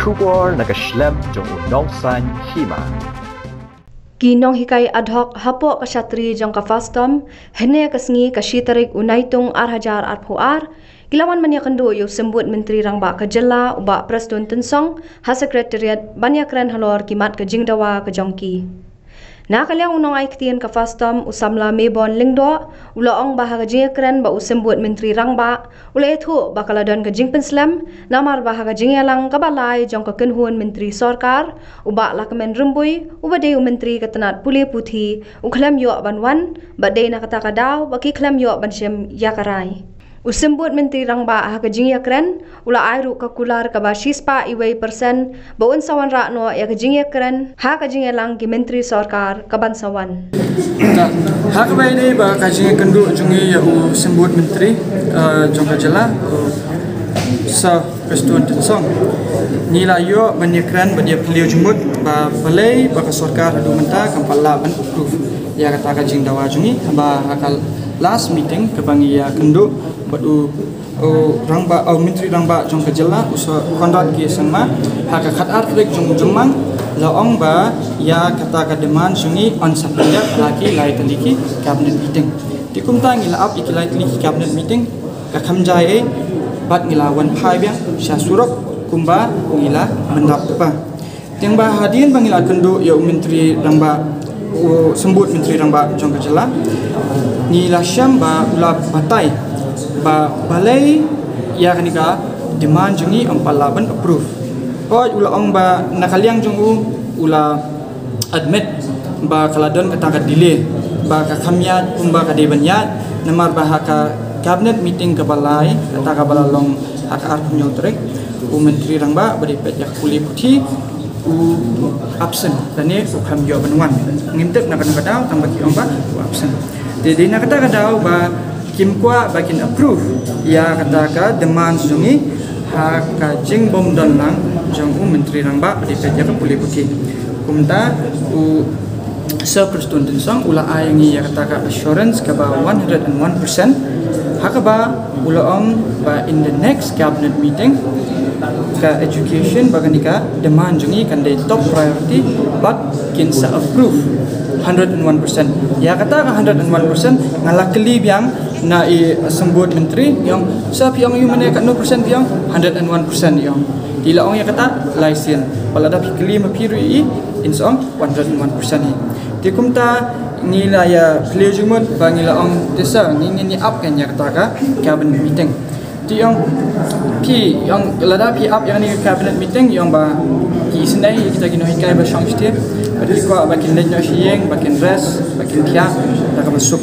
Shubor nakaslem jong unongsan hima. Kinong hikai ad hoc hapo kasatri jong ka fastom hene kasngi kasitarik unaitung arhajar arpuar kilawan manya kendo yo sembut menteri rangba kajela uba preston tensong ha sekretariat banyakran halor kimat ke jingdawa ke jongki na kalyang unong ai ktien ka fastom usamla mebon lingdo ula ong bahaga jingkran ba usembut menteri rangba ula ethu bakaladon ke jingpen slam namar bahaga jingyalang kabalai jong ka kenhuan menteri sarkar uba lakmen rumbui uba deu menteri katanat pule puthi uklam yo banwan ba de na kata kadaw ba ki klam yo bansem yakarai usembut menteri rangba ha ka jingyakran ula airu ka kular ka ba shispa iwei persen ba un sawan rakno ya ka jingyakran ha ka jingyalang ki menteri sarkar ka bansawan ha ka bai nei ba ka jingkendu jungi ya usembut menteri jong ka jela sa Preston Tensong nila yo banyakran ba dia beliau jumut ba balai ba ka sarkar adu menta kampala ban approve ya kata ka jingdawa jungi ba hakal last meeting ke bangi ya kendu badu rangba menteri rangba jong ka jela usa kondat ki sama haka khat artrek jong jumang laong ba ya kata ka demand sungi on sapnya lagi lai taliki cabinet meeting tikumta ngila ap ikilai taliki cabinet meeting ka khamjai bat ngila wan phai byang sha surok kumba ngila mendap pa tiang ba hadin bangila kendu ya menteri rangba sembut menteri rangba jong ka jela ni la syam ba ula batai ba balai ya kanika demand jungi ampalaban approve oi ula ong ba nakaliang jungu ula admit ba kaladon kata delay ba ka khamyat umba ka debanyat namar ba ka cabinet meeting ka balai kata ka balalong hak arpunyo trek menteri rangba bari pet yak puli puthi absent tane ko khamyo banwan ngimtek nak kadaw tang bagi ong ba absent de nak kadaw ba kim kwa bakin approve ya kata ka demand jungi ha ka jing bom don lang jong menteri rangba di peja ka puli puti kumta Sir Preston Tensong ula ayangi ya kata ka assurance ka ba 101% ha ka ba ula ong ba in the next cabinet meeting ka education baganika demand jungi kan de top priority but kin sa approve 101% ya kata ka 101% ngalakli biang na sembut menteri yang sa piang yu mane ka 0% piang 101% yang dila ong ya kata license pala da pikli mapiru insong 101% ni tikumta ngila ya plejumut bangila ong desa ngini up kan ya kata ka cabinet meeting ti yang pi yang lada pi up yang ni cabinet meeting yang ba ki sendai kita kino hikai ba shang step bagi ko bakin lenyo sieng bakin res bakin tia da ka masuk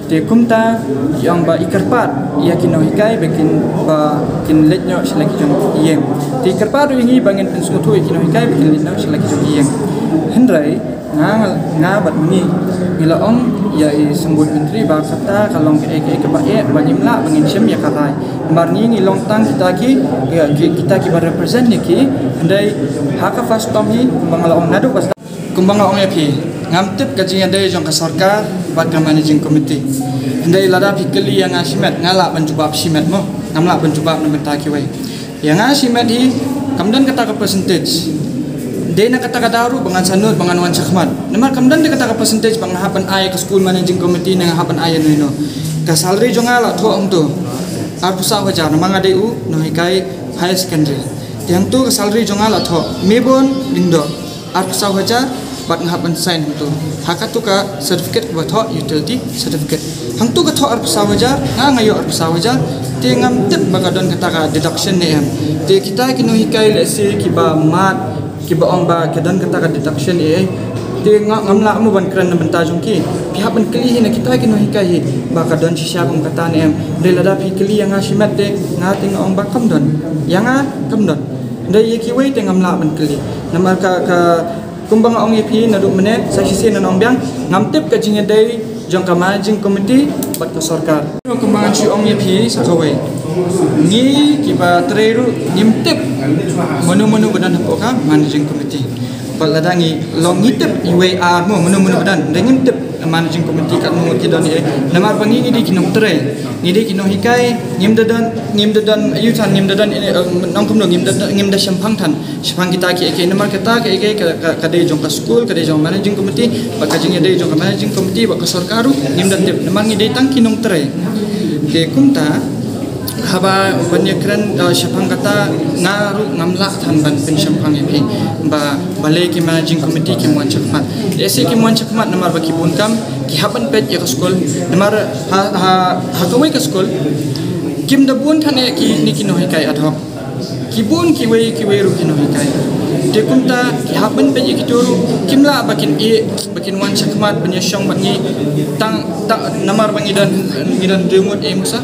te kumta yang ba ikarpat ia kino hikai bakin ba kin lenyo selagi jong ieng te ikarpat wingi bangin pensutu kino hikai bakin lenyo selagi jong ieng hendrai nga bat ni bila ong ya sembut menteri ba kata kalong ke ba banimla bangin sem ya karai marni ni long tang kita ki ba represent ni ki hendai haka fast tom hi bangala ong nadu pas kumbang ong yapi ngamtip kaji andai jong ka sarkar baka managing committee hendai lada pikeli yang asimet ngala banjubab simet mo ngamla banjubab nementa ki wai yang asimet hi kamdan kata ka percentage de na kata kadaru bangan sanut bangan wan chakmat namar kamdan de kata ka percentage bang hapan ay ka school managing committee na hapan ay no ka salary jong ala tho ong to arpusa wajar namanga de u no hikai high secondary yang tu ka salary jong ala tho mebon lindo arpusa wajar bat ngapan sign tu haka tu ka certificate ba tho utility certificate hang tu ka tho arpusa wajar ngayo arpusa wajar te ngam tip bagadon kata ka deduction ne em te kita kino hikai le se ki ba mat ki ba ong ba kedan kata ka deduction te ngamla mo ban kran benta jungki pihak ban kli na kita kino hikai ba kadon sisya bang kata ne em de lada pi kli yang asimat te ngating ong ba kamdon yang kamdon de ye ki wei te ngamla ban kli namar ka kumbang ong yepi nadu mene sa sisi na ong biang ngamtip ka jinge dai jong ka managing committee bat ka sarkar kumbang chi ong yepi sa kawai ni ki ba treru nimtip menu badan hapo ka managing committee baladangi long ngitip UAR mo menu badan dan ngitip managing committee kat no kidon ni namar pangi ngidi kinong tre ngidi kinong hikai ngimdadan ayutan ngimdadan nongkum no ngimda syampang tan syampang kita ke namar kita ke kadai jong ka school kadai jong managing committee bakajing dei jong ka managing committee bak sarkaru ngimdan tip namar ngidi tang kinong tre ke kumta haba banyakran syapang kata ngaru ngamla thanban pen syapang epi ba balai ki managing committee ki muan chakmat ese ki muan chakmat namar baki bunkam ki haban pet ya skol namar ha kawai ka skol kim da bun thane ki ni ki no hikai adhok ki bun ki wei ru ki no hikai de kumta ki haban pet ki turu kimla bakin wan chakmat banya syong bangi tang namar bangi dan demut musa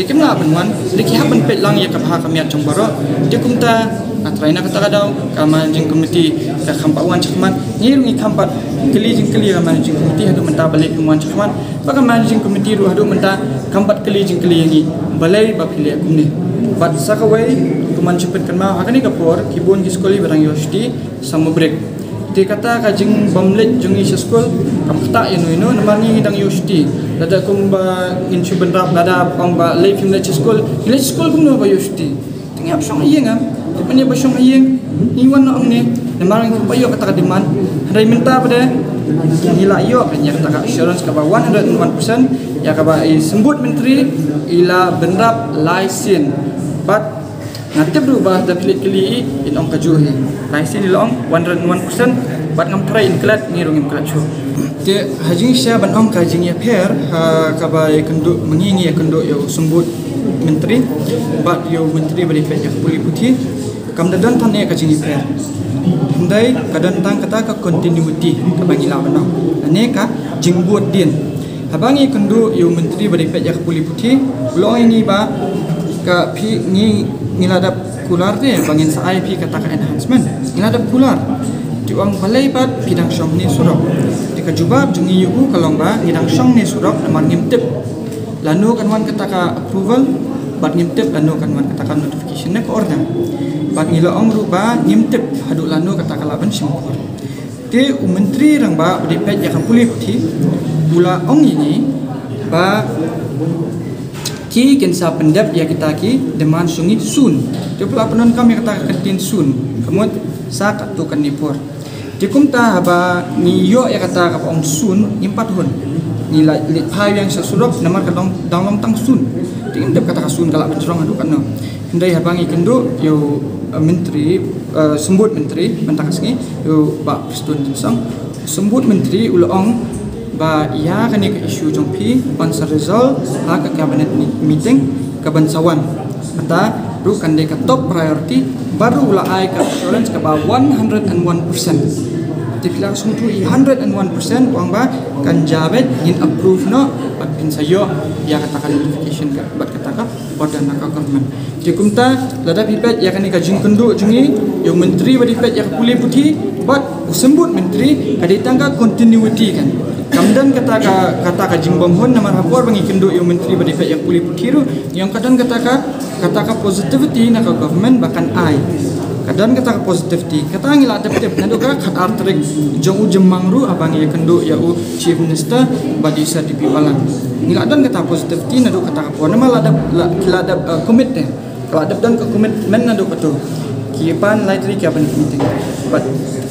dikimla benwan dikihap benpet lang ya kapha kamiat jong baro dikumta atraina kata kadau ka managing committee ka khampawan chakman ngirungi khampat keli ka managing committee hadu menta balik kumuan chakman baka managing committee ru hadu menta khampat keli yangi balai ba phile kumni bat sakawai kuman chupet kanma hakani kapor kibon ki skoli barang yoshti samubrek di kata kajing bamlet jungi sekolah kamkta ino namangi ngidang yoshti lada kumba insu benrap lada pangba live imlet sekolah kumno ba yoshti tingap song iyeng tipanya ba song iyeng iwan no amne namangi kumpayo kata kadiman rai minta pada ila iyo kanya kata assurance ka ba 101% ya ka ba sembut menteri ila benrap license but natib berubah dah pilih inong kajuhi laisi dilong 101% bat ngam try inklat ngirung inklat chu ke hajing sya ban ong kajing ya per kabai kenduk mengingi ya kenduk yo sembut menteri bat yo menteri beri pet ya puli putih kam dadan tan ya kajing per ndai kadan tang kata ka continuity ka bangi lawan no ane ka jingbuat din habangi kenduk yo menteri beri pet ya puli putih long ini ba ka pi ngiladap kular deh bangin sa IP kata ka enhancement ngiladap kular di uang balai bat bidang syong ni surok di kajubab jungi yuhu kalong ba bidang syong ni surok namar ngimtip lanu kanwan kata ka approval bat ngimtip lanu kanwan kata ka notification na ko order bat ngilaong ruba ngimtip hadu lanu kata ka laban simpur di menteri rang ba dipet ya kapuli putih bula ong ini ba ki kensa pendap ya kita ki deman sungi sun dia pula penon kami kata kentin sun kemudian sak tu kan nipur dikum ta haba ni yo ya kata ka ong sun impat hun ni lit pai yang sasurok namar ka dong tang sun tingin dap kata ka sun kala pencrong adu kan no ndai habangi kendo yo menteri sembut menteri mentakasngi yo ba Presiden sang sembut menteri ulong ba ia kan ke isu jongpi pansa result ha ka cabinet meeting ka bansawan kata ru kan de ka top priority baru ula ai ka assurance ka ba 101% tipila sumtu 101% wang ba kan jabet in approve no bat pin sayo ya katakan notification ka bat kataka order na ka government dikumta lada pipet ya kan ka jingkendu jungi yung menteri badi pet ya puli putih bat sembut menteri kaditangka continuity kan kamdan kata ka jingbom hon namar hapor bangi kendo yung menteri badi pet yang puli puthiru yang kadang kata ka positivity na ka government bahkan ai kadang kata ka positivity kata ngila adaptif nado ka khat artrik jong jemangru abangi kendo ya u chief minister badi sa dipi balang ngila dan kata positivity nado kata ka pon nama ladap commit deh kalau adap dan ke commitment nado betul kipan lightly cabinet meeting but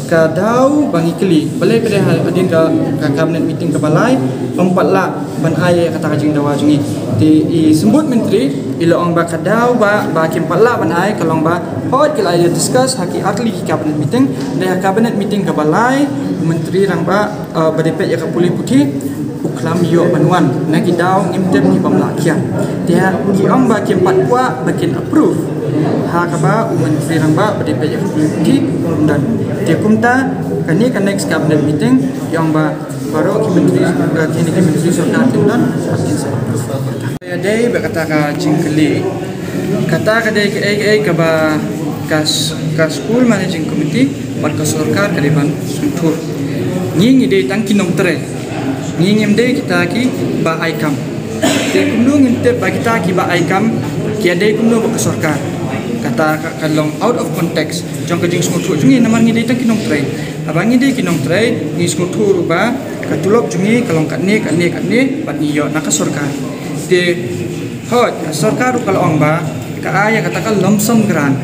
kadau bangi keli balai pada hadin ka cabinet meeting ke balai pempatlah ban ai kata kajing dawa jungi di sembut menteri ila ong ba kadau ba kimpatlah ban ai kalong ba hot kila dia discuss haki atli ki cabinet meeting dah cabinet meeting ke balai menteri rang ba badepet ya ka puli putih uklam yo banwan na ki daw ngimtep ki pamlakia dia ki ong ba kimpat kwa bakin approve ha ka ba menteri rang ba badepet ya ka puli putih dan dia kumta kani ka next cabinet meeting yang ba baru ki menteri sarkar dan akin sa ya dai ba kata ka jingkeli kata ka dai ka ba kas school managing committee par ka sarkar ka depan suntur ngi dai tang kinong tre ngi ngem dai kita ki ba aikam te kumnu nginte ba kita ki ba aikam ki dai kumnu ba ka sarkar kata kalong out of context jong kajing smutu jungi namar ngi dei kinong tray abangi dei kinong tray ngi smutu ruba katulok jungi kalong katne pat niyo naka sarkar de hot sarkar kalong ba ka aya katakan lump-sum grant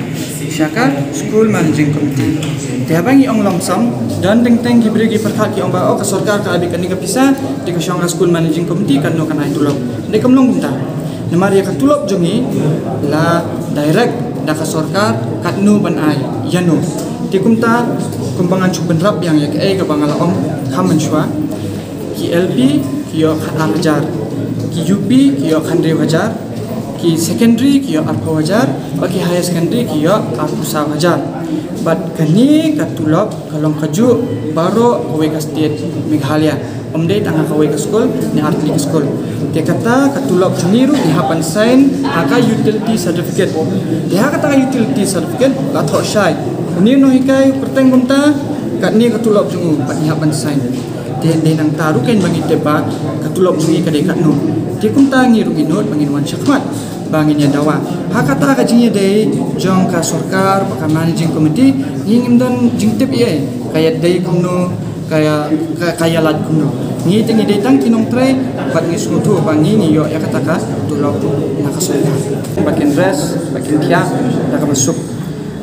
syaka school managing committee de abangi ong lump-sum dan teng gibri gi perkhat ki ong ba ka sarkar ka abi kan ni ka pisa de ka syong school managing committee kan no kan ai tulok de kamlong bunta namar ya katulok jungi la direct naka sarkar katnu ban ai yano ti kumta kumbangan chuban rap yang ya ke bangala om khaman shwa ki LP ki yo 8000 ki UP ki yo 1000 ki secondary ki yo 8000 bagi higher secondary ki yo 1000 but kani katulok kalong kaju baro kowe ka state Meghalaya omdei tanga kowe ka school ni artli school dia kata katulok juniru ni hapan sign aka utility certificate dia kata utility certificate la tho shai ni no hikai perteng gunta kat ni katulok jungu pat ni hapan sign de nang taru ken bangi teba katulok jungi ka de kat no dia kunta ngiru ginot bangin wan syakmat bangin ya dawa ha kata ka jingi de jong ka sarkar ka managing committee ngim don jingtep ye kaya de kumno kaya lat kumno ngi tingi de tang kinong tre bat ngi smutu bangi ngi yo ya kataka tulok nakasaya bakin dress bakin dia taka masuk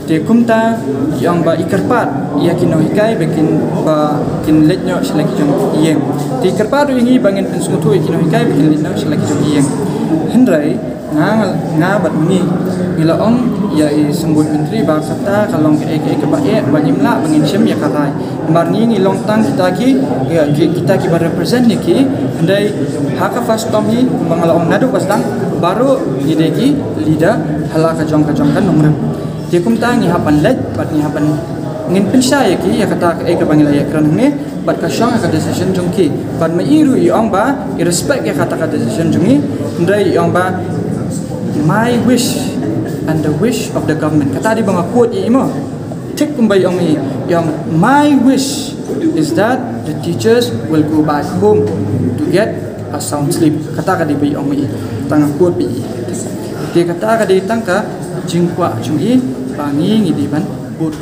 te kumta yang ba ikarpat ya kino hikai bakin ba kin letnyo selagi jong iyeng te ikarpat ngi bangin smutu kino hikai bakin letnyo selagi jong iyeng hendrai nga bat ni bila ong ya sembut menteri ba kata kalong ke ba banimla bangin syem ya karai marni ni long tang kita ki ba represent ni ki andai haka fast tom hi bangala ong nadu pasang baru ni deki leader hala ka jong kan nomor ti kum tang ni hapan let bat ni hapan ngin pensya ya ki ya kata ke bangila ya kran ni bat ka syang ka decision jong ki bat mai iru i ong ba i respect ya kata ka decision jong ni andai ong ba my wish and the wish of the government kata di bang quote imo tik kumbai ong yang my wish is that the teachers will go back home to get a sound sleep kata ka di bai ong tang quote bi dia kata ka di tangka jingkwa jungi bangi ngi di ban but